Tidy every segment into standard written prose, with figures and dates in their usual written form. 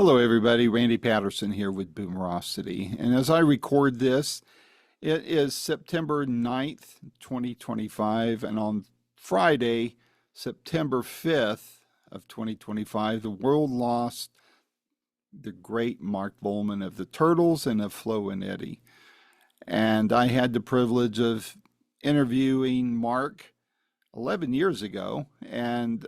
Hello, everybody. Randy Patterson here with Boomerocity. And as I record this, it is September 9th, 2025. And on Friday, September 5th of 2025, the world lost the great Mark Volman of the Turtles and of Flo and Eddie. And I had the privilege of interviewing Mark 11 years ago. And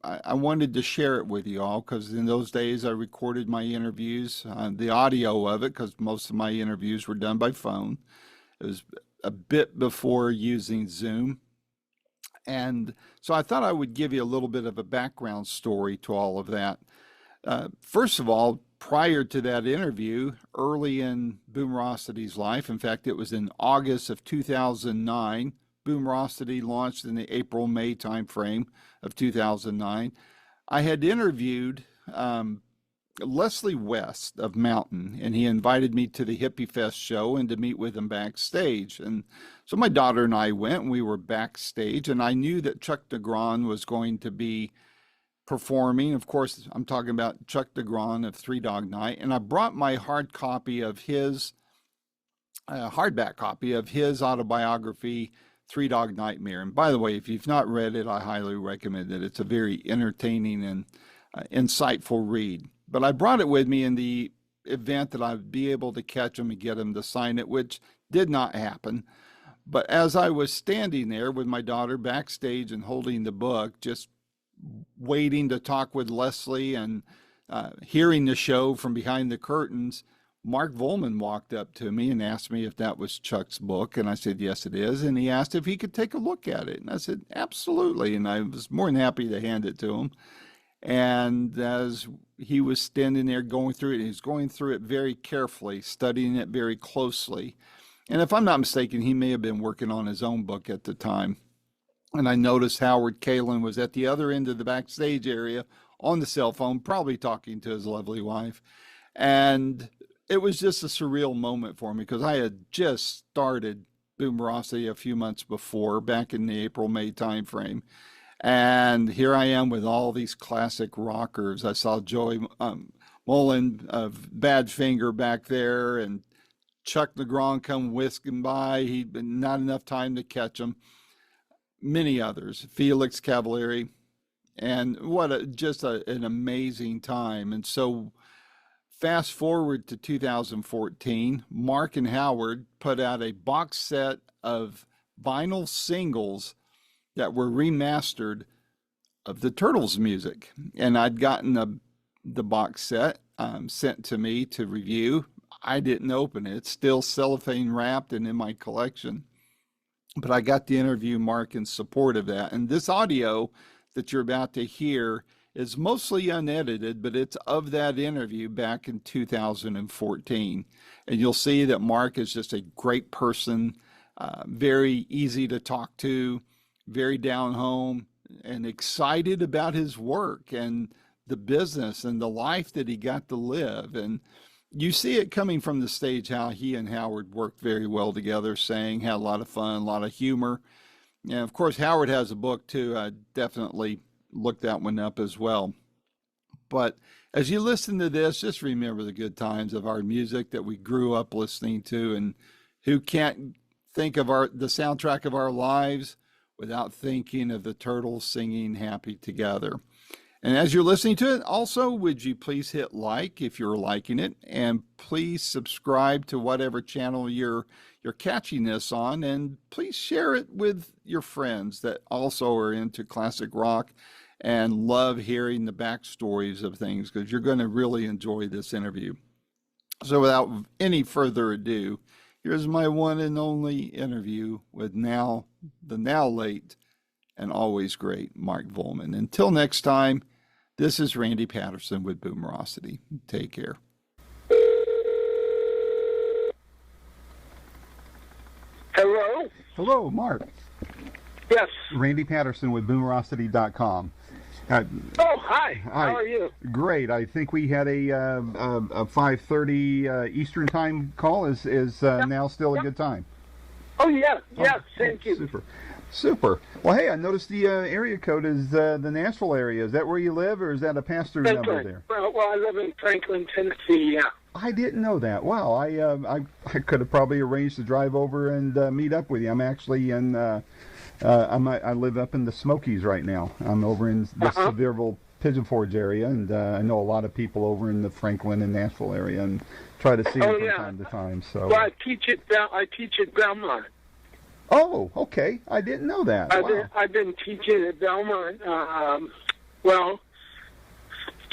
I wanted to share it with you all because in those days I recorded my interviews, the audio of it, because most of my interviews were done by phone. It was a bit before using Zoom. And so I thought I would give you a little bit of a background story to all of that. First of all, prior to that interview, early in Boomerocity's life, in fact, it was in August of 2009, Boomerocity launched in the April-May timeframe of 2009. I had interviewed Leslie West of Mountain, and he invited me to the Hippie Fest show and to meet with him backstage. And so my daughter and I went, and we were backstage, and I knew that Chuck DeGron was going to be performing. Of course, I'm talking about Chuck DeGron of Three Dog Night, and I brought my hardback copy of his autobiography, Three Dog Nightmare. And by the way, if you've not read it, I highly recommend it. It's a very entertaining and insightful read. But I brought it with me in the event that I'd be able to catch him and get him to sign it, which did not happen. But as I was standing there with my daughter backstage and holding the book, just waiting to talk with Leslie and hearing the show from behind the curtains, Mark Volman walked up to me and asked me if that was Chuck's book, and I said, yes, it is. And he asked if he could take a look at it. And I said, absolutely. And I was more than happy to hand it to him. And as he was standing there going through it, he was going through it very carefully, studying it very closely. And if I'm not mistaken, he may have been working on his own book at the time. And I noticed Howard Kalin was at the other end of the backstage area on the cell phone, probably talking to his lovely wife. And it was just a surreal moment for me because I had just started Boomerocity a few months before, back in the April-May timeframe. And here I am with all these classic rockers. I saw Joey Mullen of Badfinger back there and Chuck DeGron come whisking by. He'd been not enough time to catch him. Many others, Felix Cavalieri. And what an amazing time. And so fast forward to 2014, Mark and Howard put out a box set of vinyl singles that were remastered of the Turtles music. And I'd gotten the box set sent to me to review. I didn't open it. It's still cellophane wrapped and in my collection. But I got to interview Mark in support of that. And this audio that you're about to hear is mostly unedited, but it's of that interview back in 2014. And you'll see that Mark is just a great person, very easy to talk to, very down home, and excited about his work and the business and the life that he got to live. And you see it coming from the stage how he and Howard worked very well together, sang, had a lot of fun, a lot of humor. And of course, Howard has a book too. I definitely look that one up as well. But as you listen to this, just remember the good times of our music that we grew up listening to, and who can't think of the soundtrack of our lives without thinking of the Turtles singing Happy Together. And as you're listening to it, also, would you please hit like if you're liking it, and please subscribe to whatever channel you're catching this on, and please share it with your friends that also are into classic rock and love hearing the backstories of things, because you're going to really enjoy this interview. So without any further ado, here's my one and only interview with the now late and always great Mark Volman. Until next time, this is Randy Patterson with Boomerocity. Take care. Hello? Hello, Mark. Yes. Randy Patterson with Boomerocity.com. Oh, hi. How are you? Great. I think we had a 5:30 Eastern time call. Is now still a good time? Oh, yeah. Yeah, thank you. Super. Super. Well, hey, I noticed the area code is the Nashville area. Is that where you live, or is that a pass-through number there? Well, I live in Franklin, Tennessee, yeah. I didn't know that. Wow, I could have probably arranged to drive over and meet up with you. I'm actually in, I live up in the Smokies right now. I'm over in the Sevierville Pigeon Forge area, and I know a lot of people over in the Franklin and Nashville area, and try to see them from time to time. So. Well, I teach at Belmont. Oh, okay. I didn't know that. I've been teaching at Belmont,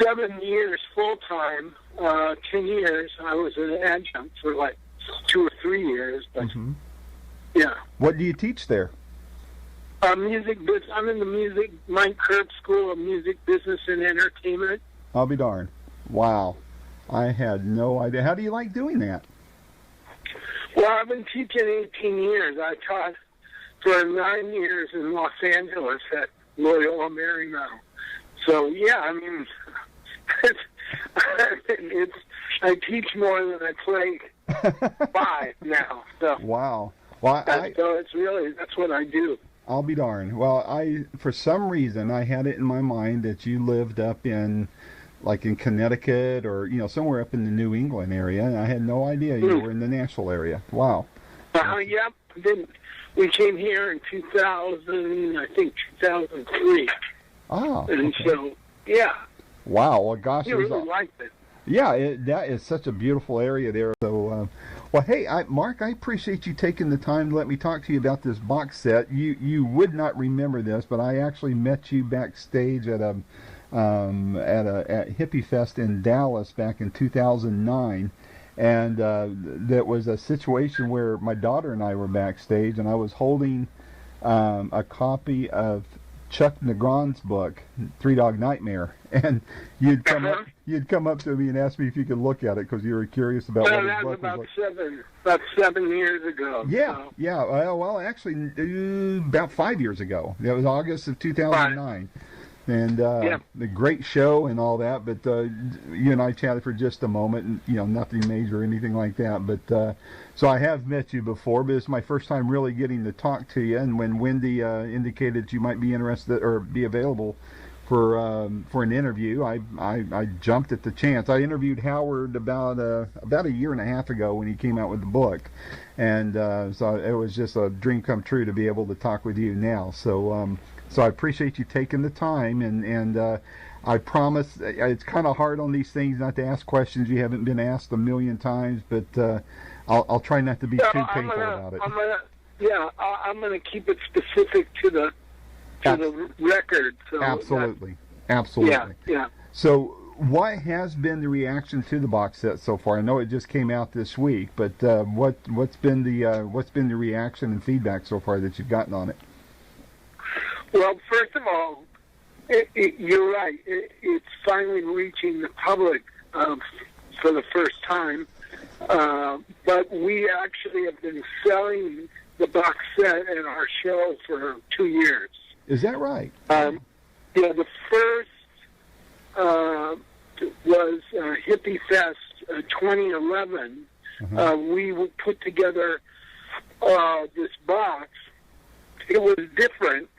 7 years full-time, 10 years. I was an adjunct for like 2 or 3 years, but yeah. What do you teach there? Music. I'm in the Mike Curb School of Music, Business, and Entertainment. I'll be darned. Wow. I had no idea. How do you like doing that? Well, I've been teaching 18 years. I taught for 9 years in Los Angeles at Loyola Marymount. So, yeah, I mean, I teach more than I play 5 now. So. Wow. Well, so it's really, that's what I do. I'll be darned. Well, for some reason, I had it in my mind that you lived up in Connecticut or, somewhere up in the New England area. And I had no idea you were in the Nashville area. Wow. Yep. Then we came here in 2003. Oh. And okay. so, yeah. Wow. Well, gosh. You really liked it. Yeah, that is such a beautiful area there. So, well, hey, Mark, I appreciate you taking the time to let me talk to you about this box set. You would not remember this, but I actually met you backstage at Hippie Fest in Dallas back in 2009, and that was a situation where my daughter and I were backstage, and I was holding a copy of Chuck Negron's book, Three Dog Nightmare, and you'd come up to me and ask me if you could look at it because you were curious about what his book was like. About 7 years ago. Yeah, so. yeah. Well, actually, about 5 years ago. It was August of 2009. And the great show and all that, but you and I chatted for just a moment, and nothing major or anything like that. But so I have met you before, but it's my first time really getting to talk to you. And when Wendy indicated you might be interested or be available for an interview, I jumped at the chance. I interviewed Howard about a year and a half ago when he came out with the book, and so it was just a dream come true to be able to talk with you now. So. So I appreciate you taking the time, and I promise it's kind of hard on these things not to ask questions you haven't been asked a million times, but I'll try not to be too painful about it. I'm gonna keep it specific to the record. So absolutely. Yeah. So what has been the reaction to the box set so far? I know it just came out this week, but what's been the reaction and feedback so far that you've gotten on it? Well, first of all, you're right. It's finally reaching the public for the first time. But we actually have been selling the box set at our show for 2 years. Is that right? The first was Hippie Fest 2011. We put together this box. It was different.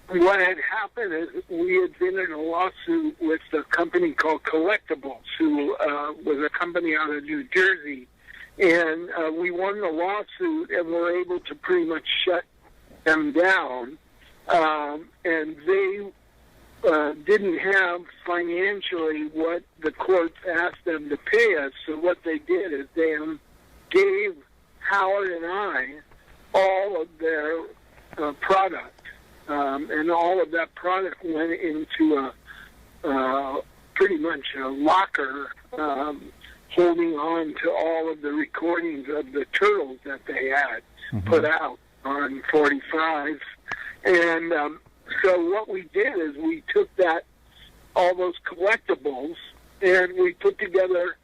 What had happened is we had been in a lawsuit with a company called Collectibles, who was a company out of New Jersey, and we won the lawsuit and were able to pretty much shut them down, and they didn't have financially what the courts asked them to pay us, so what they did is they gave Howard and I all of their product. And all of that product went into pretty much a locker holding on to all of the recordings of the Turtles that they had put out on 45. And so what we did is we took all those collectibles, and we put together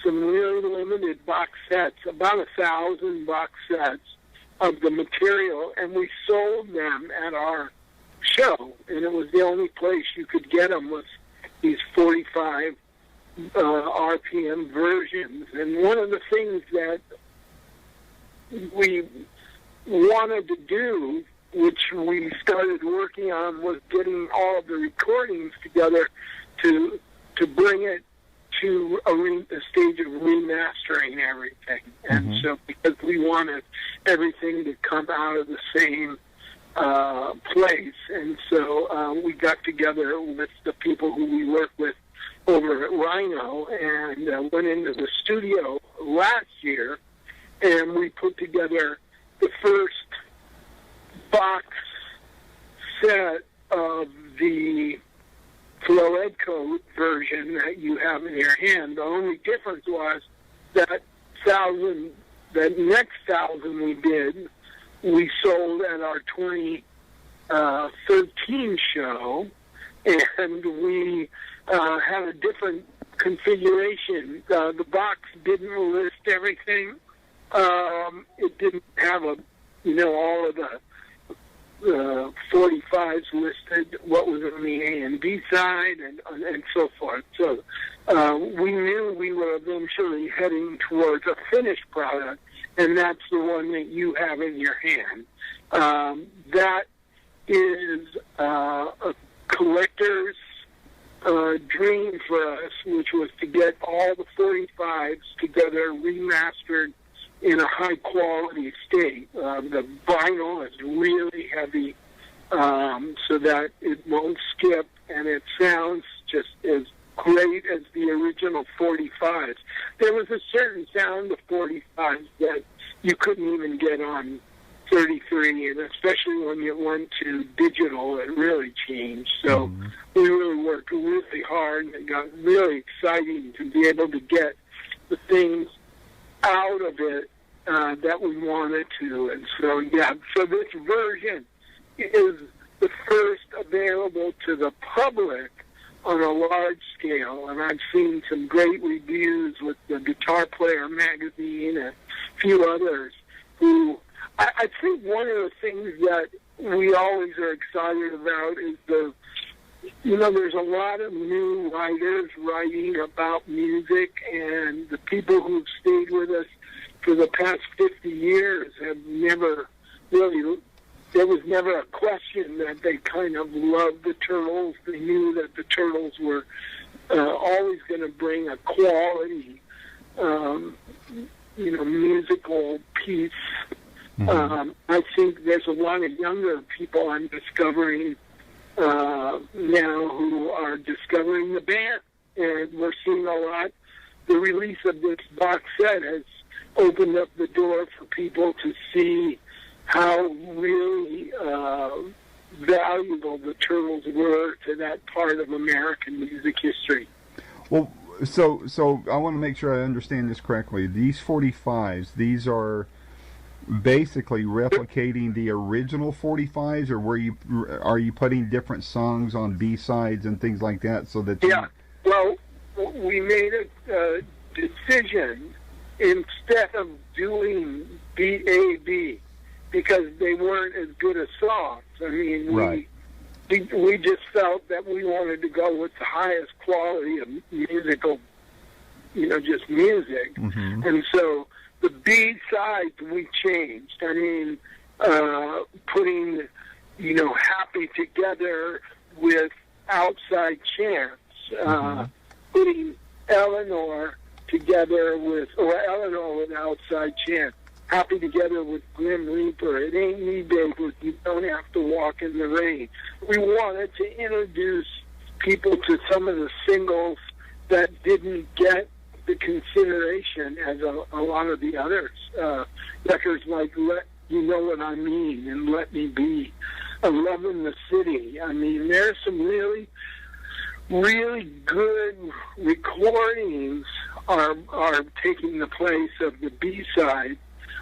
some really limited box sets, about 1,000 box sets of the material, and we sold them at our show, and it was the only place you could get them with these 45 RPM versions. And one of the things that we wanted to do which we started working on, was getting all of the recordings together to bring it to a stage of remastering everything. And so because we wanted everything to come out of the same place, and so we got together with the people who we work with over at Rhino and went into the studio last year, and we put together the first box set of the Flo Eddie version that you have in your hand. The only difference was that next 1,000 we did, we sold at our 2013 show, and we had a different configuration. The box didn't list everything. It didn't have all of the 45s listed, what was on the A and B side, and so forth. So we knew we were eventually heading towards a finished product, and that's the one that you have in your hand. That is a collector's dream for us, which was to get all the 45s together, remastered in a high-quality state. The vinyl is really heavy, so that it won't skip, and it sounds just as great as the original 45s. There was a certain sound of 45s that you couldn't even get on 33, and especially when you went to digital, it really changed. So we really worked really hard, and it got really exciting to be able to get the things out of it that we wanted to. And so, so this version is the first available to the public on a large scale, and I've seen some great reviews with the Guitar Player magazine and a few others who, I think one of the things that we always are excited about is there's a lot of new writers writing about music, and the people who've stayed with us for the past 50 years have never really, there was never a question that they kind of loved the Turtles. They knew that the Turtles were always going to bring a quality, musical piece. I think there's a lot of younger people I'm discovering now who are discovering the band, and we're seeing a lot. The release of this box set has opened up the door for people to see how really valuable the Turtles were to that part of American music history. Well, so I want to make sure I understand this correctly. These 45s, these are basically replicating the original 45s, or are you putting different songs on B-sides and things like that so that well, we made a decision instead of doing B-A-B because they weren't as good as songs. I mean, we just felt that we wanted to go with the highest quality of musical, just music. And so the B-sides we changed. I mean, putting, Happy together with Outside Chance, putting Eleanor together with Outside Chance, Happy together with Grim Reaper, It Ain't Me, Baby, You Don't Have to Walk in the Rain. We wanted to introduce people to some of the singles that didn't get the consideration as a lot of the others. Records like Let You Know What I Mean and Let Me Be, Love in the City. I mean, there's some really, really good recordings are taking the place of the B-side,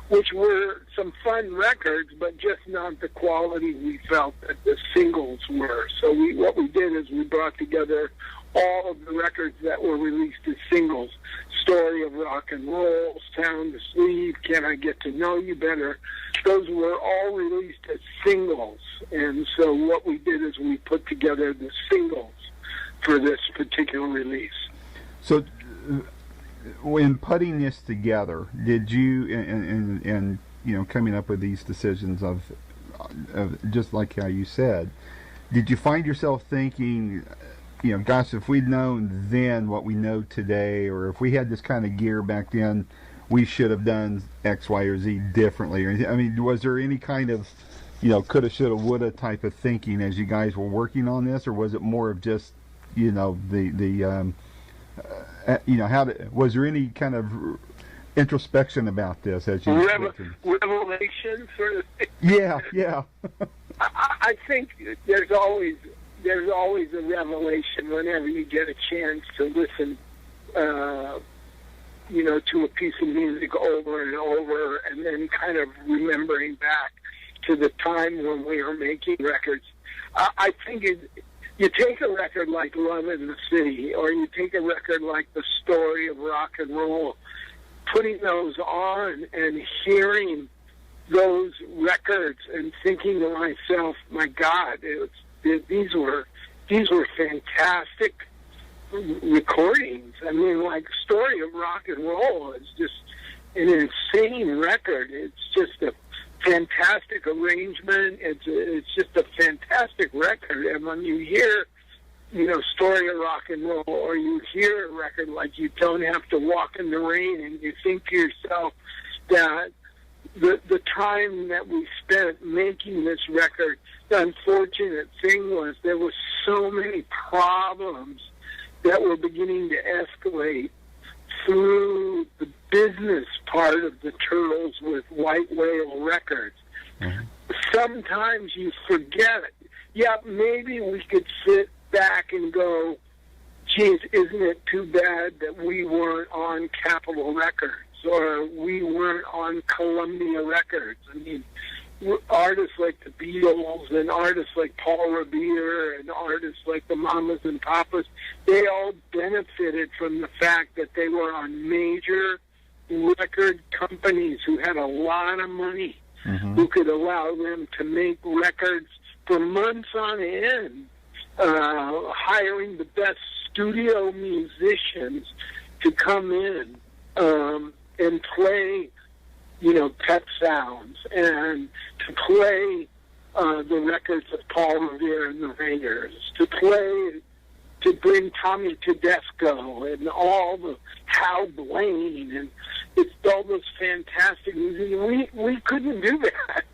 which were some fun records, but just not the quality we felt that the singles were. So what we did is we brought together all of the records that were released as singles. Story of Rock and Roll, Sound Asleep, Can I Get to Know You Better? Those were all released as singles. And so what we did is we put together the singles for this particular release. So when putting this together, did you, and coming up with these decisions of just like how you said, did you find yourself thinking, gosh, if we'd known then what we know today, or if we had this kind of gear back then, we should have done X, Y, or Z differently? Or, I mean, was there any kind of, coulda, shoulda, woulda type of thinking as you guys were working on this, or was it more of just, was there any kind of introspection about this as you revelation sort of thing? Yeah. I think there's always a revelation whenever you get a chance to listen, to a piece of music over and over, and then kind of remembering back to the time when we were making records. I think you take a record like Love in the City, or you take a record like The Story of Rock and Roll, putting those on and hearing those records and thinking to myself, my God, these were fantastic recordings. I mean, like Story of Rock and Roll is just an insane record. It's just a fantastic arrangement. It's just a fantastic record. And when you hear, Story of Rock and Roll, or you hear a record like You Don't Have to Walk in the Rain, and you think to yourself that the time that we spent making this record, the unfortunate thing was there were so many problems that were beginning to escalate through the business part of the Turtles with White Whale Records. Mm-hmm. Sometimes you forget it. Yeah, maybe we could sit back and go, geez, isn't it too bad that we weren't on Capitol Records, or we weren't on Columbia Records? I mean, artists like the Beatles and artists like Paul Revere and artists like the Mamas and Papas, they all benefited from the fact that they were on major record companies who had a lot of money, mm-hmm. who could allow them to make records for months on end, hiring the best studio musicians to come in and play, Pet Sounds, and to play the records of Paul Revere and the Raiders, to bring Tommy Tedesco and all the Hal Blaine, and it's all those fantastic music. We couldn't do that.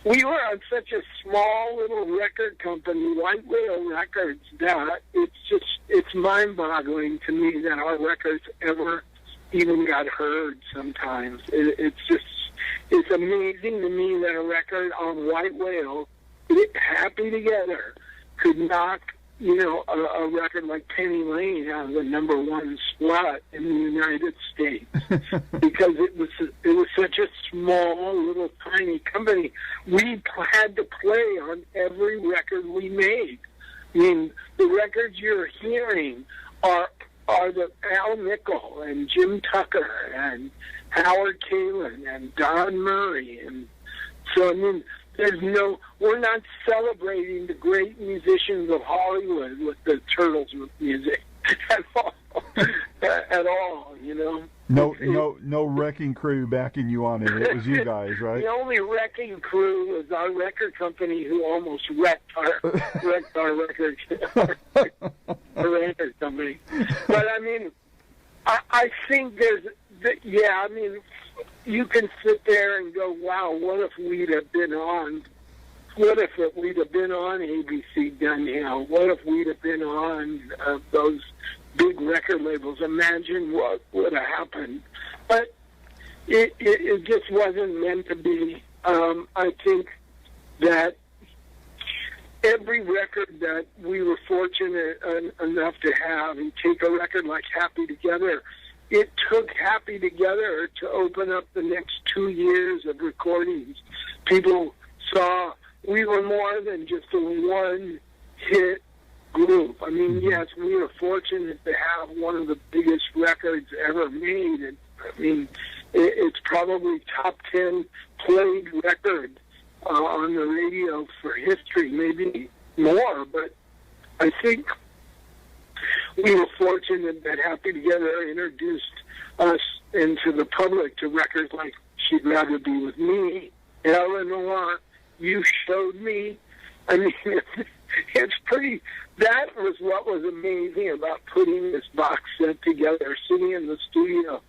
We were on such a small little record company, White Whale Records, that it's mind-boggling to me that our records ever even got heard sometimes. It's amazing to me that a record on White Whale, Happy Together, could knock, a record like Penny Lane out of the #1 spot in the United States, because it was such a small, little, tiny company. We had to play on every record we made. I mean, the records you're hearing are the Al Nickel and Jim Tucker and Howard Kalin and Don Murray, and so I mean, we're not celebrating the great musicians of Hollywood with the Turtles music at all, No wrecking crew backing you on it. It was you guys, right? The only wrecking crew was our record company, who almost wrecked our record, our record company. But I mean, I think you can sit there and go, wow, what if we'd have been on ABC Dunhill? What if we'd have been on those big record labels? Imagine what would have happened. But it just wasn't meant to be. I think that every record that we were fortunate enough to have, and take a record like Happy Together, it took Happy Together to open up the next 2 years of recordings. People saw we were more than just a one-hit group. I mean, yes, we were fortunate to have one of the biggest records ever made. And I mean, it's probably top 10 played record on the radio for history, maybe more. But I think we were fortunate that Happy Together introduced us into the public to records like She'd Rather Be With Me Eleanor, You Showed Me. I mean, it's pretty, that was what was amazing about putting this box set together, sitting in the studio.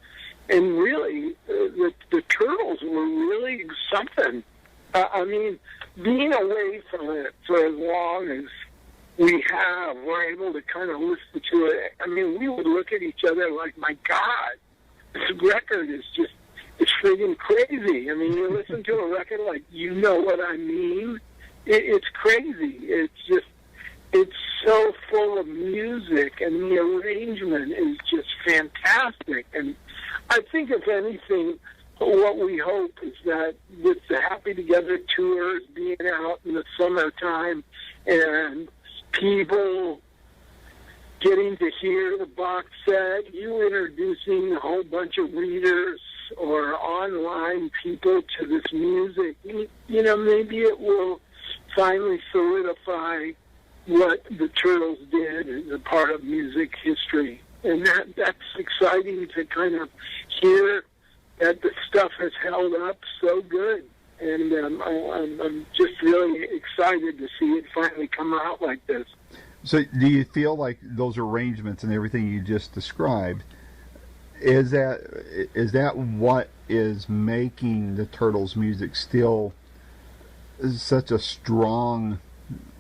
And really, the Turtles were really something. I mean, being away from it for as long as we have, we're able to kind of listen to it. I mean, we would look at each other like, my God, this record is just, it's friggin' crazy. I mean, you listen to a record like, you know what I mean? It's crazy. It's just, it's so full of music, and the arrangement is just fantastic. And I think, if anything, what we hope is that with the Happy Together tours being out in the summertime and people getting to hear the box set, you introducing a whole bunch of readers or online people to this music, you know, maybe it will finally solidify what the Turtles did as a part of music history. And that's exciting to kind of hear that the stuff has held up so good. And I'm just really excited to see it finally come out like this. So do you feel like those arrangements and everything you just described, is that what is making the Turtles music still such a strong,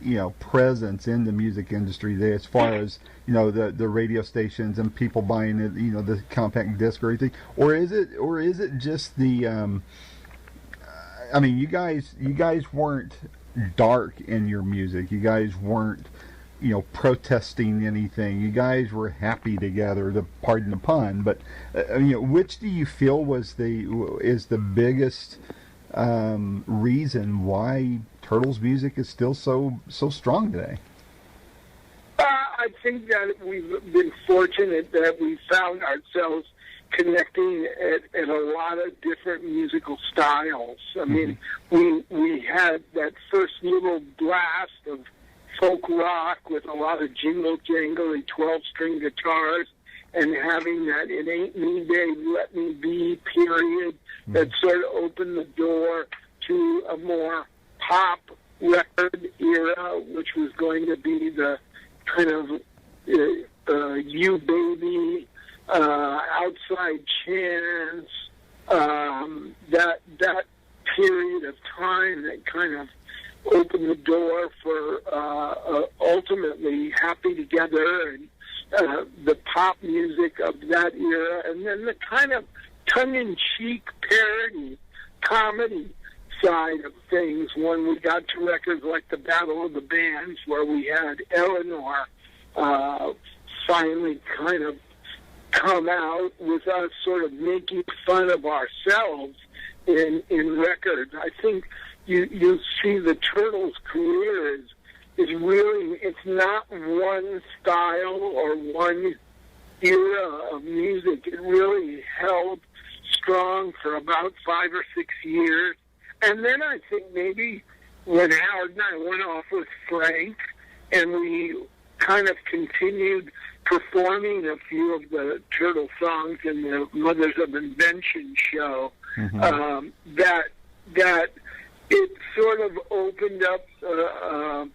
you know, presence in the music industry there, as far as, you know, the radio stations and people buying it, you know, the compact disc or anything, or is it just the I mean, you guys weren't dark in your music. You guys weren't, you know, protesting anything. You guys were happy together, to pardon the pun. But you know, which do you feel is the biggest reason why Turtles music is still so strong today? I think that we've been fortunate that we found ourselves connecting at a lot of different musical styles. I mean, we had that first little blast of folk rock with a lot of jingle jangly 12-string guitars, and having that "It Ain't Me, Babe, Let Me Be" period that sort of opened the door to a more pop record era, which was going to be the kind of You Baby, Outside Chance, that period of time that kind of opened the door for ultimately Happy Together and the pop music of that era, and then the kind of tongue-in-cheek parody, comedy side of things when we got to records like the Battle of the Bands, where we had Eleanor finally kind of come out with us sort of making fun of ourselves in records. I think you see the Turtles' career is really, it's not one style or one era of music. It really held strong for about 5 or 6 years. And then I think maybe when Howard and I went off with Frank and we kind of continued performing a few of the Turtle songs in the Mothers of Invention show, that it sort of opened up,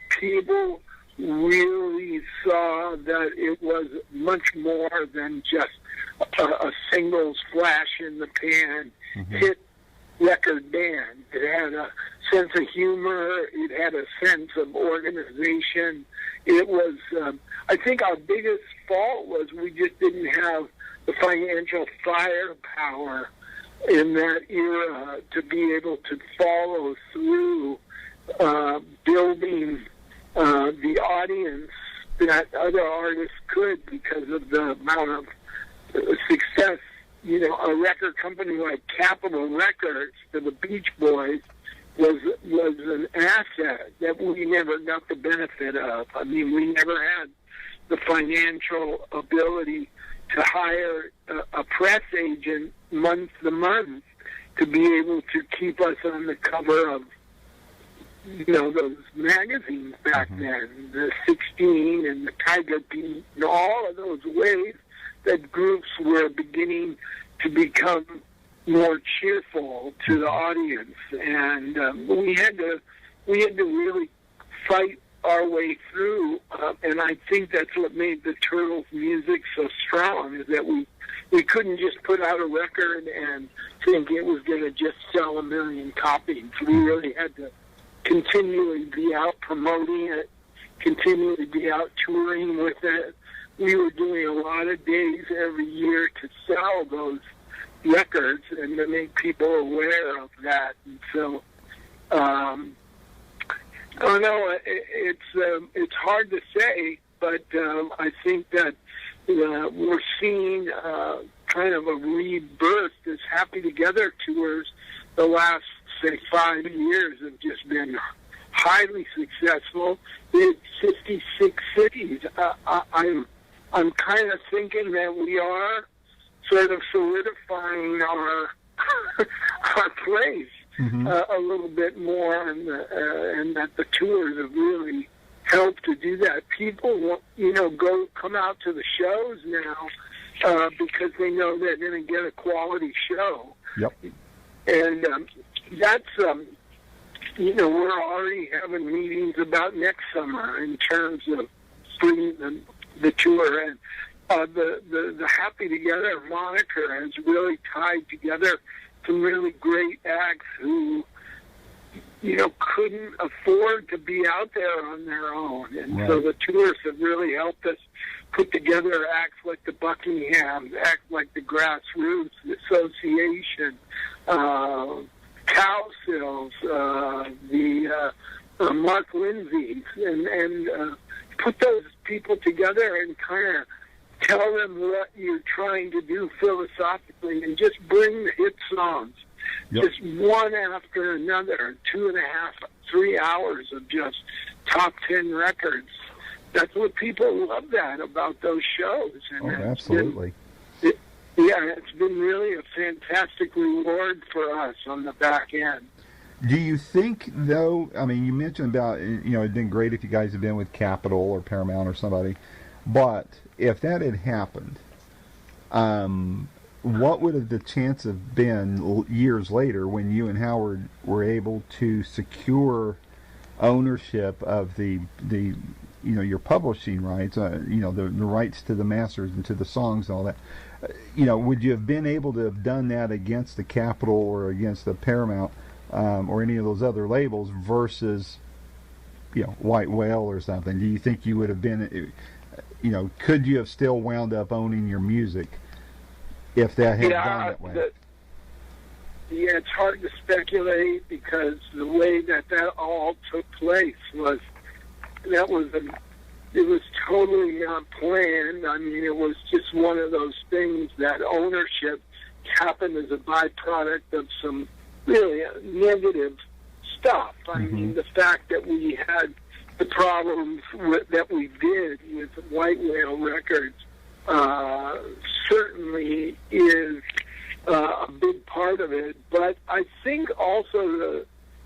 people really saw that it was much more than just a singles flash in the pan hit record band. It had a sense of humor. It had a sense of organization. It was, I think our biggest fault was we just didn't have the financial firepower in that era to be able to follow through building the audience that other artists could because of the amount of success. You know, a record company like Capitol Records for the Beach Boys was an asset that we never got the benefit of. I mean, we never had the financial ability to hire a press agent month to month to be able to keep us on the cover of, you know, those magazines back then, the 16 and the Tiger Beat and all of those ways that groups were beginning to become more cheerful to the audience, and we had to really fight our way through, and I think that's what made the Turtles' music so strong, is that we couldn't just put out a record and think it was going to just sell 1 million copies. We really had to continually be out promoting it, continually be out touring with it. We were doing a lot of days every year to sell those records and to make people aware of that. And so, I don't know, it's hard to say, but I think that we're seeing kind of a rebirth. This Happy Together tours the last, say, 5 years have just been highly successful in 56 cities. I'm kind of thinking that we are sort of solidifying our our place a little bit more, and that the tours have really helped to do that. People, come out to the shows now because they know they're going to get a quality show. Yep. And that's, we're already having meetings about next summer in terms of bringing the tour. And the Happy Together moniker has really tied together some really great acts who, couldn't afford to be out there on their own. And so the tours have really helped us put together acts like the Buckinghams, acts like the Grassroots Association, Cowsills, the Mark Lindsay's, and put those people together and kind of tell them what you're trying to do philosophically, and just bring the hit songs, just one after another, 2.5, 3 hours of just top 10 records. That's what people love about those shows. And absolutely. It's been really a fantastic reward for us on the back end. Do you think, though, I mean, you mentioned about, it'd been great if you guys had been with Capitol or Paramount or somebody, but if that had happened, what would have the chance have been years later when you and Howard were able to secure ownership of the your publishing rights, the rights to the masters and to the songs and all that? Would you have been able to have done that against the Capitol or against the Paramount or any of those other labels versus, White Whale or something? Do you think you would have been, could you have still wound up owning your music if that had gone that way? It's hard to speculate, because the way that all took place was it was totally not planned. I mean, it was just one of those things that ownership happened as a byproduct of some really negative stuff. I mean, the fact that we had the problems that we did with White Whale Records certainly is a big part of it. But I think also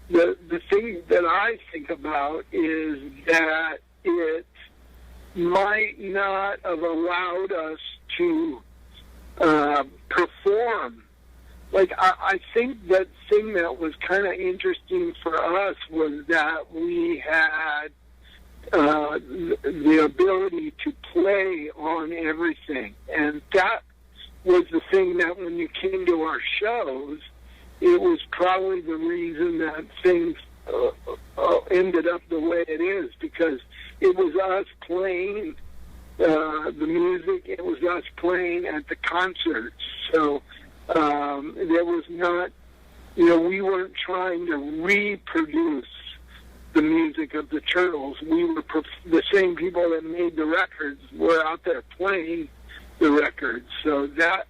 the thing that I think about is that it might not have allowed us to perform. Like, I think that thing that was kind of interesting for us was that we had the ability to play on everything. And that was the thing that when you came to our shows, it was probably the reason that things ended up the way it is, because it was us playing the music, it was us playing at the concerts. So there was not, we weren't trying to reproduce the music of the Turtles. We were the same people that made the records were out there playing the records. So that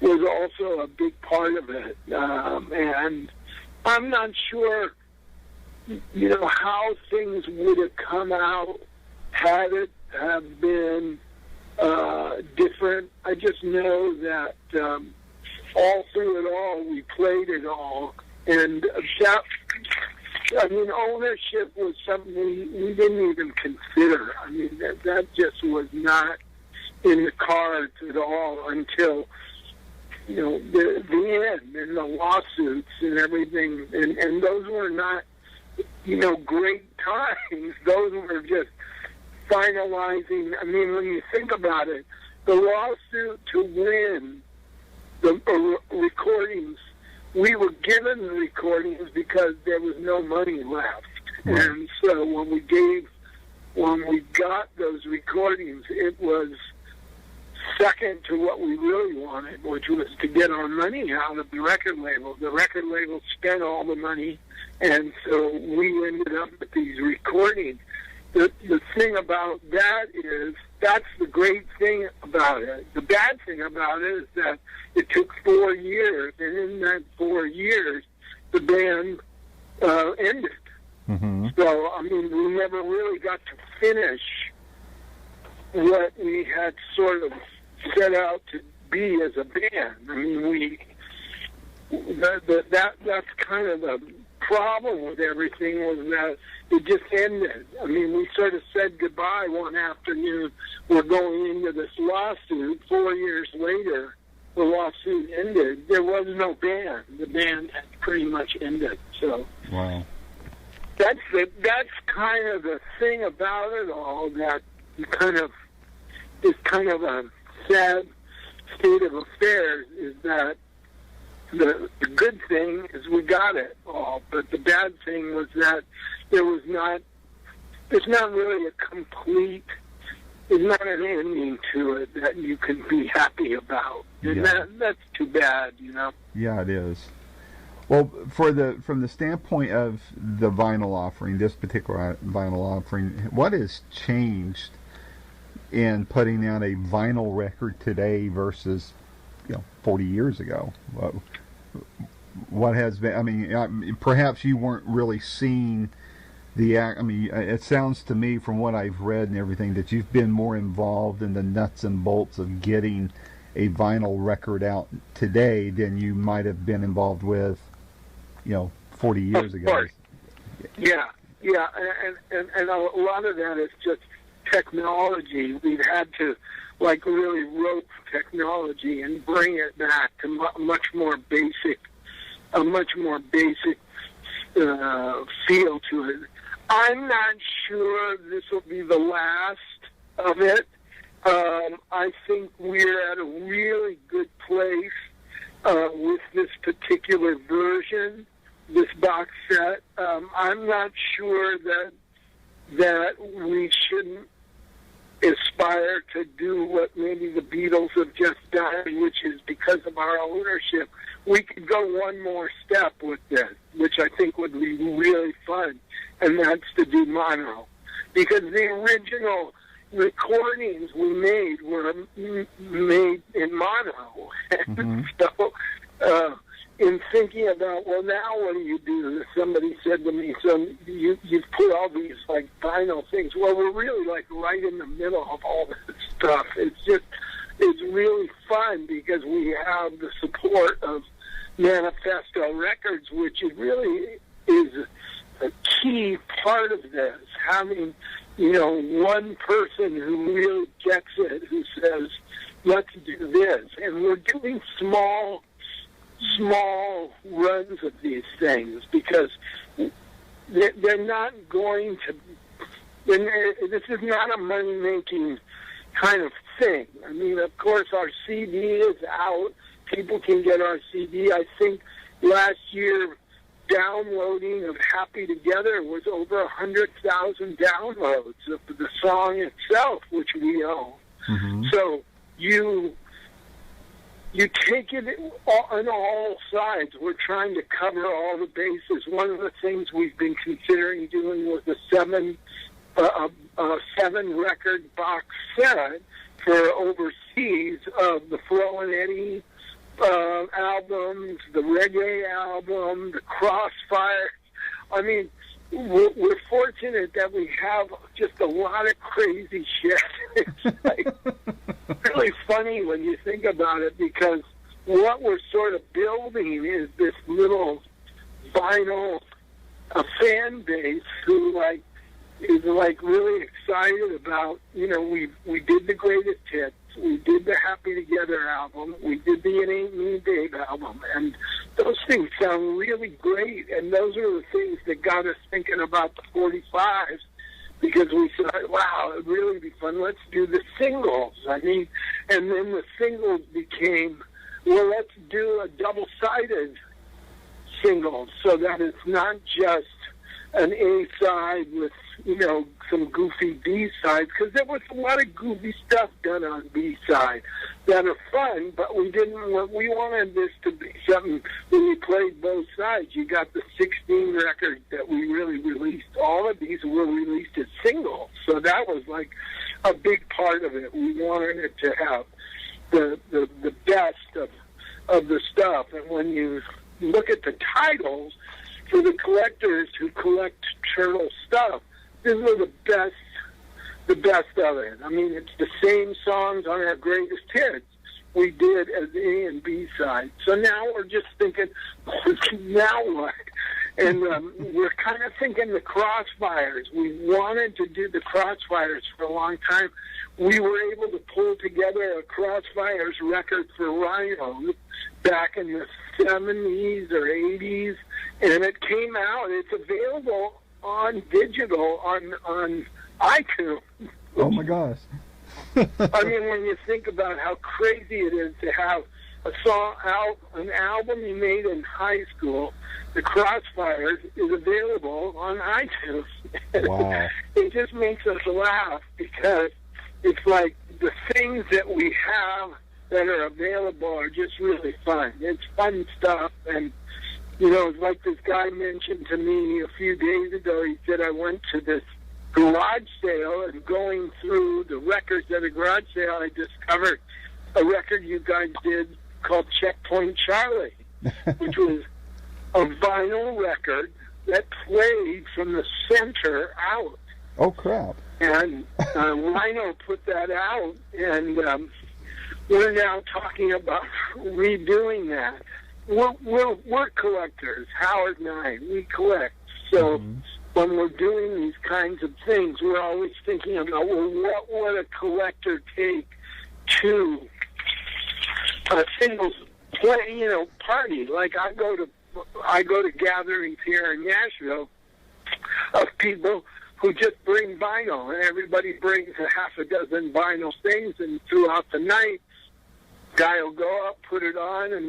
was also a big part of it. And I'm not sure, how things would have come out had it have been different. I just know that all through it all, we played it all. And that, ownership was something we didn't even consider. I mean, that just was not in the cards at all until the end and the lawsuits and everything, and those were not, great times. Those were just finalizing. I mean, when you think about it, the lawsuit to win the recordings, we were given the recordings because there was no money left. Right. And so when we got those recordings, it was second to what we really wanted, which was to get our money out of the record label. The record label spent all the money, and so we ended up with these recordings. The thing about that is, that's the great thing about it. The bad thing about it is that it took 4 years, and in that 4 years, the band ended. Mm-hmm. So, I mean, we never really got to finish what we had sort of set out to be as a band. I mean, that's kind of the problem with everything, was that it just ended. I mean, we sort of said goodbye one afternoon. We're going into this lawsuit. 4 years later, the lawsuit ended. There was no band. The band had pretty much ended. So, wow. That's kind of the thing about it all, that is kind of a sad state of affairs, is that the good thing is we got it all, but the bad thing was that there's not really a complete, there's not an ending to it that you can be happy about. And that's too bad, Yeah, it is. Well, from the standpoint of the vinyl offering, this particular vinyl offering, what has changed in putting out a vinyl record today versus 40 years ago? What has been? I mean, perhaps you weren't really seeing the act. I mean, it sounds to me from what I've read and everything that you've been more involved in the nuts and bolts of getting a vinyl record out today than you might have been involved with 40 years ago. Yeah, and a lot of that is just technology. We've had to really rope technology and bring it back to a much more basic feel to it. I'm not sure this will be the last of it. I think we're at a really good place with this particular version, this box set. I'm not sure that we shouldn't aspire to do what maybe the Beatles have just done, which is, because of our ownership, we could go one more step with this, which I think would be really fun, and that's to do mono. Because the original recordings we made were made in mono. Mm-hmm. So, in thinking about, well, now what do you do? Somebody said to me, so you've put all these vinyl things. Well, we're really right in the middle of all this stuff. It's really fun because we have the support of Manifesto Records, which really is a key part of this. Having, one person who really gets it, who says, let's do this. And we're doing small runs of these things because they're not going to, this is not a money-making kind of thing. I mean, of course, our CD is out. People can get our CD. I think last year, downloading of Happy Together was over 100,000 downloads of the song itself, which we own. Mm-hmm. So you take it on all sides. We're trying to cover all the bases. One of the things we've been considering doing was a seven record box set for overseas of the Flo Eddie albums, the reggae album, the Crossfire. I mean, we're fortunate that we have just a lot of crazy shit. It's really funny when you think about it, because what we're sort of building is this little vinyl fan base who is really excited about, we did the greatest hits. We did the Happy Together album. We did the It Ain't Me Babe album. And those things sound really great. And those are the things that got us thinking about the 45s, because we said, wow, it'd really be fun. Let's do the singles. I mean, and then the singles became, well, let's do a double-sided single so that it's not just an A-side with, you know, some goofy B-sides, because there was a lot of goofy stuff done on B-side that are fun, but we wanted this to be something when we played both sides. You got the 16 record that we really released. All of these were released as singles, so that was like a big part of it. We wanted it to have the best of the stuff, and when you look at the titles, for the collectors who collect Turtle stuff, these are the best of it. I mean, it's the same songs on our greatest hits we did as A and B side. So now we're just thinking, now what? And we're kind of thinking the Crossfires. We wanted to do the Crossfires for a long time. We were able to pull together a Crossfires record for Rhino back in the 70s or 80s, and it came out. It's available on digital on iTunes. Oh my gosh. I mean, when you think about how crazy it is to have a song out, an album you made in high school, the Crossfires, is available on iTunes. Wow. It just makes us laugh, because it's like the things that we have that are available are just really fun. It's fun stuff. And, you know, it's like this guy mentioned to me a few days ago. He said, I went to this garage sale, and going through the records at a garage sale, I discovered a record you guys did called Checkpoint Charlie, which was a vinyl record that played from the center out. Oh, crap. And Rhino put that out, and we're now talking about redoing that. We're collectors, Howard and I. We collect. So when we're doing these kinds of things, we're always thinking about, well, what would a collector take to a singles play, you know, party? Like I go to gatherings here in Nashville of people who just bring vinyl, and everybody brings a half a dozen vinyl things, and throughout the night, guy will go up, put it on, and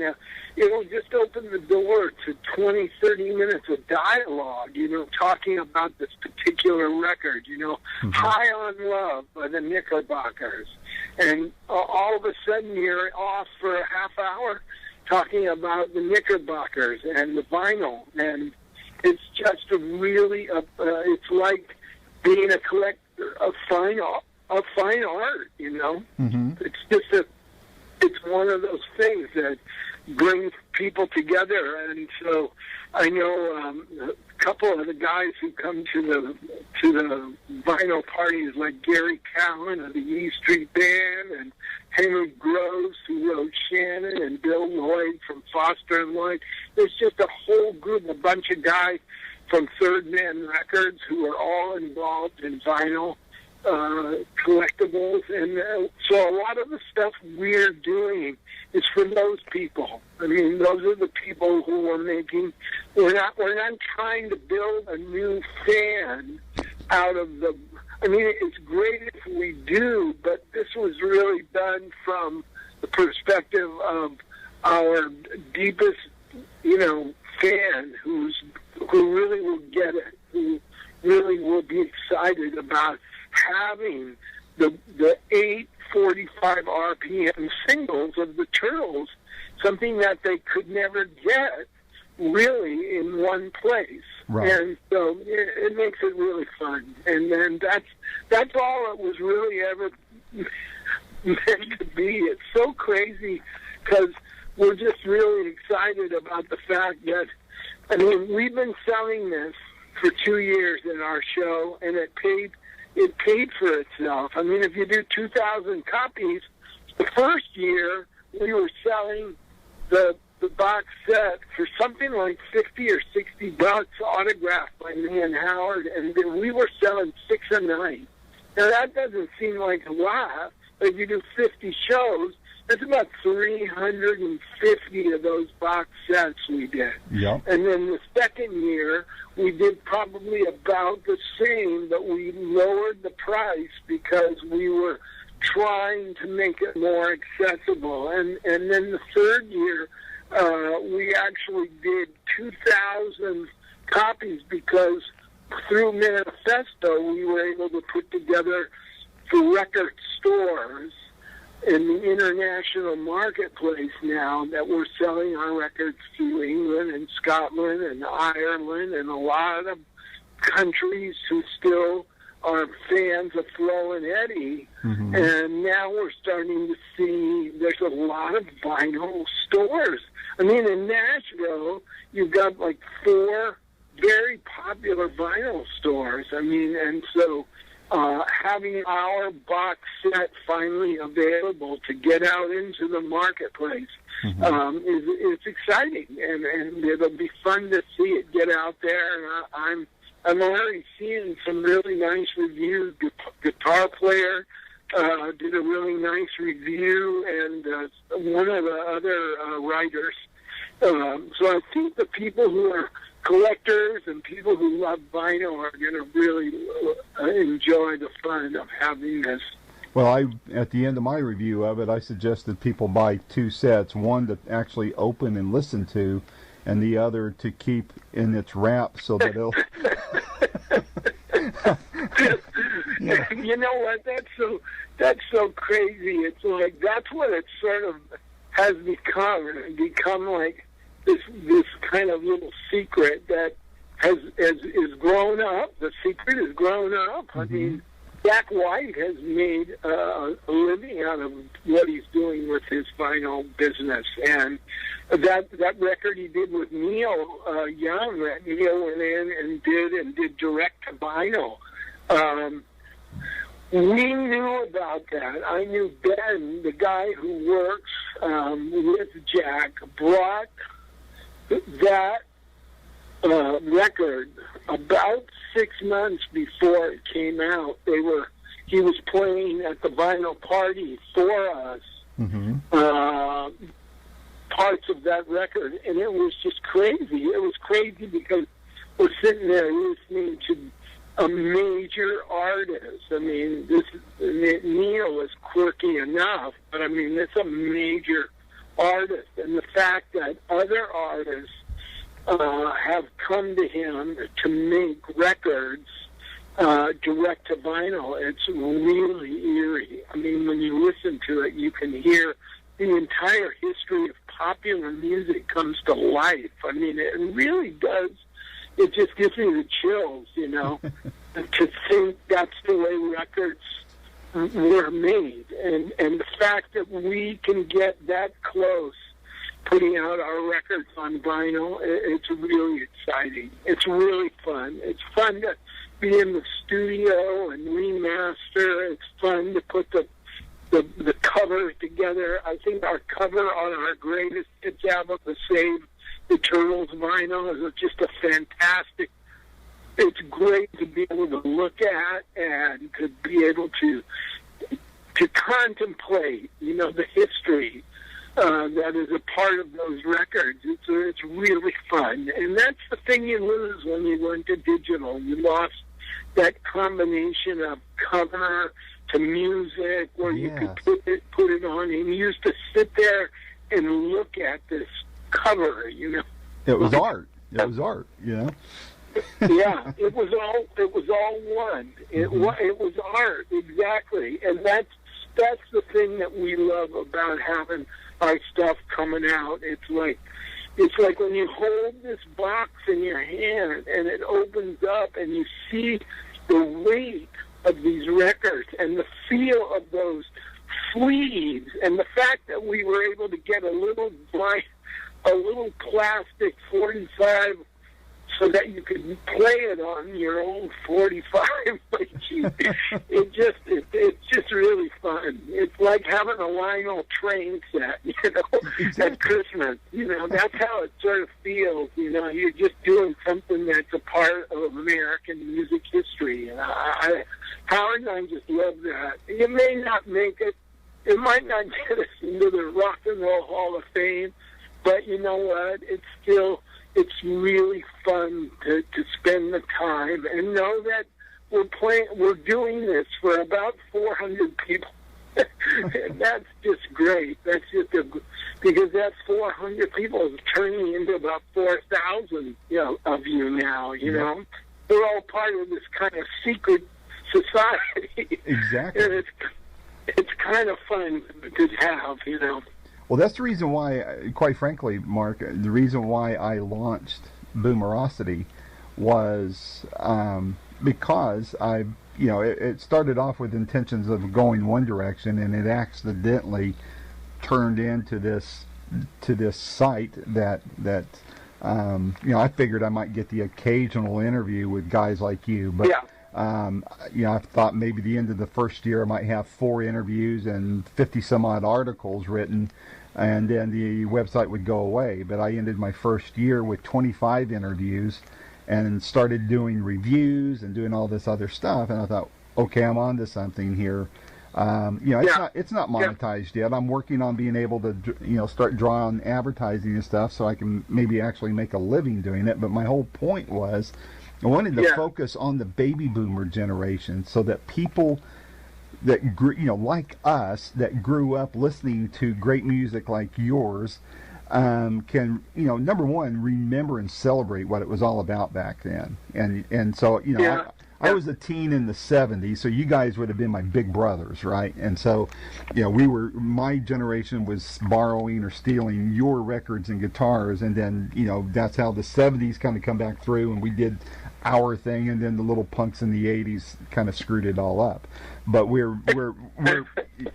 it'll just open the door to 20, 30 minutes of dialogue, you know, talking about this particular record, you know, High on Love by the Knickerbockers. And all of a sudden you're off for a half hour talking about the Knickerbockers and the vinyl. And it's just a really, it's like being a collector of fine art, you know. It's just it's one of those things that brings people together. And so I know a couple of the guys who come to the vinyl parties, like Gary Cowan of the E Street Band, and Henry Groves, who wrote Shannon, and Bill Lloyd from Foster and Lloyd. There's just a whole group, a bunch of guys from Third Man Records who are all involved in vinyl collectibles, and so a lot of the stuff we're doing is for those people. I mean, those are the people who are making. We're not trying to build a new fan out of the. I mean, it's great if we do, but this was really done from the perspective of our deepest, you know, fan who really will get it, who really will be excited about having the 845 RPM singles of the Turtles, something that they could never get really in one place. Right. And so it makes it really fun. And then that's all it was really ever meant to be. It's so crazy because we're just really excited about the fact that, I mean, we've been selling this for 2 years in our show, and it paid for itself. I mean, if you do 2,000 copies, the first year we were selling the box set for something like $50 or $60 autographed by me and Howard, and we were selling 6 a night. Now that doesn't seem like a lot, if you do 50 shows, that's about 350 of those box sets we did. Yep. And then the second year, we did probably about the same, but we lowered the price because we were trying to make it more accessible. And then the third year, we actually did 2,000 copies because through Manifesto, we were able to put together for record stores in the international marketplace now that we're selling our records to England and Scotland and Ireland and a lot of countries who still are fans of Flo and Eddie. Mm-hmm. And now we're starting to see there's a lot of vinyl stores. I mean, in Nashville, you've got like 4 very popular vinyl stores. I mean, and so having our box set finally available to get out into the marketplace is exciting, and it'll be fun to see it get out there. And I'm already seeing some really nice reviews. Guitar Player did a really nice review, and one of the other writers. So I think the people who are collectors and people who love vinyl are going to really enjoy the fun of having this. Well, at the end of my review of it, I suggested people buy 2 sets, one to actually open and listen to, and the other to keep in its wrap so that it'll... Yeah. You know what? That's so crazy. It's like that's what it sort of has become like this kind of little secret that is grown up. The secret has grown up. Mm-hmm. I mean, Jack White has made a living out of what he's doing with his vinyl business, and that record he did with Neil Young, that Neil went in and did direct to vinyl. We knew about that. I knew Ben, the guy who works with Jack, brought that record about 6 months before it came out. He was playing at the vinyl party for us, parts of that record, and it was just crazy. It was crazy because we're sitting there listening to a major artist. I mean, Neil is quirky enough, but I mean, it's a major artist, and the fact that other artists have come to him to make records direct to vinyl, it's really eerie. I mean, when you listen to it, you can hear the entire history of popular music comes to life. I mean, it really does. It just gives me the chills, you know, to think that's the way records were made. And the fact that we can get that close putting out our records on vinyl, it's really exciting. It's really fun. It's fun to be in the studio and remaster. It's fun to put the cover together. I think our cover on our greatest hits album, the Save the Turtles vinyl, is just a fantastic. It's great to be able to look at and to be able to contemplate, you know, the history that is a part of those records. It's really fun, and that's the thing you lose when you went to digital. You lost that combination of cover to music, where you could put it on, and you used to sit there and look at this cover. You know, it was art. It was art. You know. Yeah, it was all one. It was art, exactly, and that's the thing that we love about having our stuff coming out. It's like when you hold this box in your hand and it opens up and you see the weight of these records and the feel of those sleeves, and the fact that we were able to get a little plastic 45 so that you could play it on your own 45. It's just really fun. It's like having a Lionel train set, you know, at Christmas. You know, that's how it sort of feels. You know, you're just doing something that's a part of American music history. And Howard and I just love that. You may not make it it might not get us into the Rock and Roll Hall of Fame, but you know what? It's really fun to spend the time and know that we're doing this for about 400 people. And that's just great. That's just because that's 400 people is turning into about 4,000 of you now. You know, we're all part of this kind of secret society. Exactly. And it's kind of fun to have. Well, that's the reason why, quite frankly, Mark, the reason why I launched Boomerocity was because it started off with intentions of going one direction, and it accidentally turned into this site that I figured I might get the occasional interview with guys like you, but I thought maybe the end of the first year I might have 4 interviews and 50 some odd articles written, and then the website would go away. But I ended my first year with 25 interviews and started doing reviews and doing all this other stuff, and I thought, okay, I'm on to something here. It's not monetized yet. I'm working on being able to start drawing advertising and stuff so I can maybe actually make a living doing it. But my whole point was I wanted to focus on the baby boomer generation, so that people that grew, like us, that grew up listening to great music like yours, can, number one, remember and celebrate what it was all about back then. And so, I was a teen in the 70s, so you guys would have been my big brothers, right? And so, my generation was borrowing or stealing your records and guitars, and then, that's how the 70s kind of come back through, and we did our thing, and then the little punks in the 80s kind of screwed it all up. But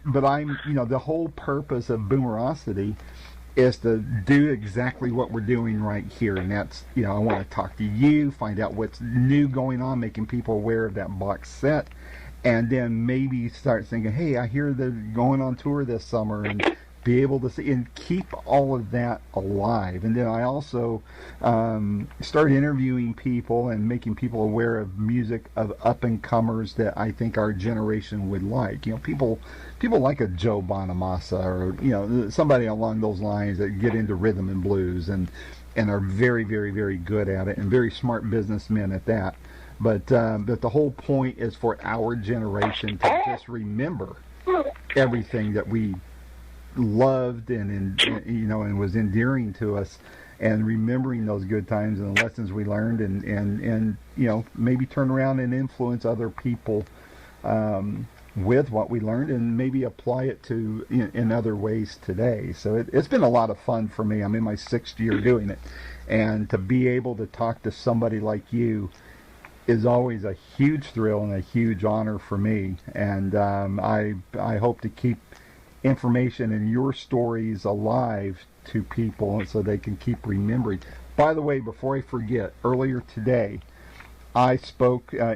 but I'm, the whole purpose of Boomerocity is to do exactly what we're doing right here, and that's, I want to talk to you, find out what's new going on, making people aware of that box set, and then maybe start thinking, hey, I hear they're going on tour this summer, and be able to see and keep all of that alive. And then I also start interviewing people and making people aware of music of up-and-comers that I think our generation would like. People like a Joe Bonamassa or somebody along those lines that get into rhythm and blues and are very, very, very good at it, and very smart businessmen at that. But the whole point is for our generation to just remember everything that we loved and was endearing to us, and remembering those good times and the lessons we learned, and maybe turn around and influence other people with what we learned, and maybe apply it to in other ways today. So it's been a lot of fun for me. I'm in my 6th year doing it, and to be able to talk to somebody like you is always a huge thrill and a huge honor for me. And I hope to keep information and your stories alive to people so they can keep remembering. By the way, before I forget, earlier today I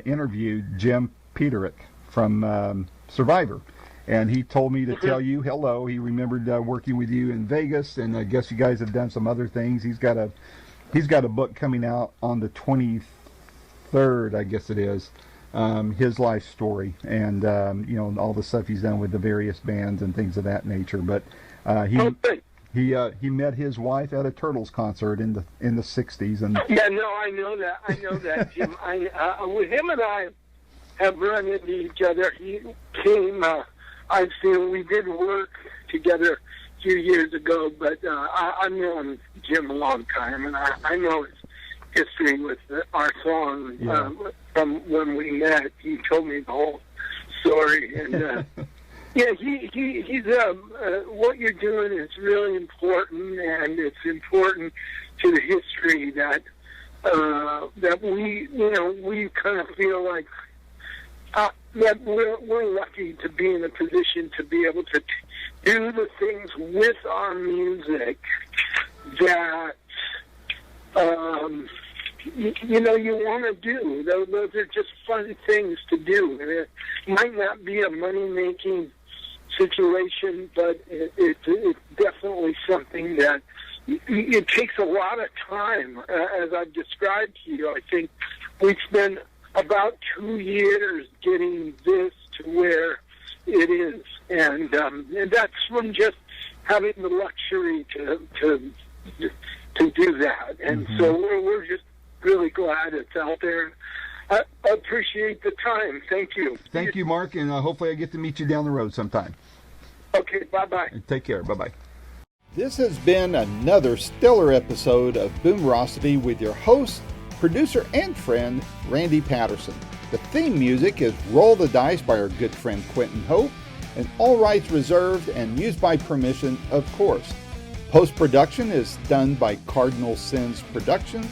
interviewed Jim Peterick from Survivor, and he told me to tell you hello. He remembered working with you in Vegas, and I guess you guys have done some other things. He's got a book coming out on the 23rd, I guess it is, his life story, and all the stuff he's done with the various bands and things of that nature. But he met his wife at a Turtles concert in the 60s, and I know that Jim. With him and I have run into each other. He came. I've seen. We did work together a few years ago, but I've known Jim a long time, and I know his history with our song from when we met. He told me the whole story, and he's what you're doing is really important, and it's important to the history that we kind of feel like that we're lucky to be in a position to be able to do the things with our music that you want to do. Those are just fun things to do. And it might not be a money-making situation, but it's definitely something that it takes a lot of time. As I've described to you, I think we spent about 2 years getting this to where it is. and that's from just having the luxury to do that. And so we're just really glad it's out there. I appreciate the time. Thank you. Thank you, Mark, and hopefully I get to meet you down the road sometime. Okay, bye-bye. Take care. Bye-bye. This has been another stellar episode of Boomerocity with your host, producer, and friend, Randy Patterson. The theme music is Roll the Dice by our good friend Quentin Hope, and all rights reserved and used by permission, of course. Post-production is done by Cardinal Sins Productions.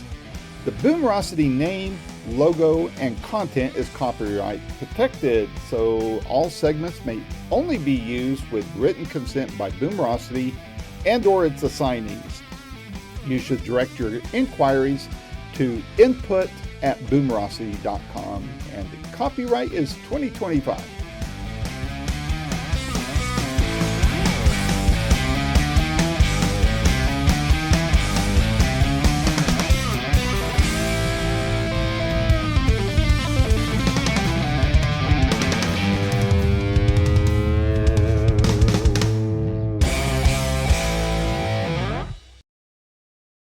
The Boomerocity name, logo, and content is copyright protected, so all segments may only be used with written consent by Boomerocity and or its assignees. You should direct your inquiries to input@boomerocity.com, and the copyright is 2025.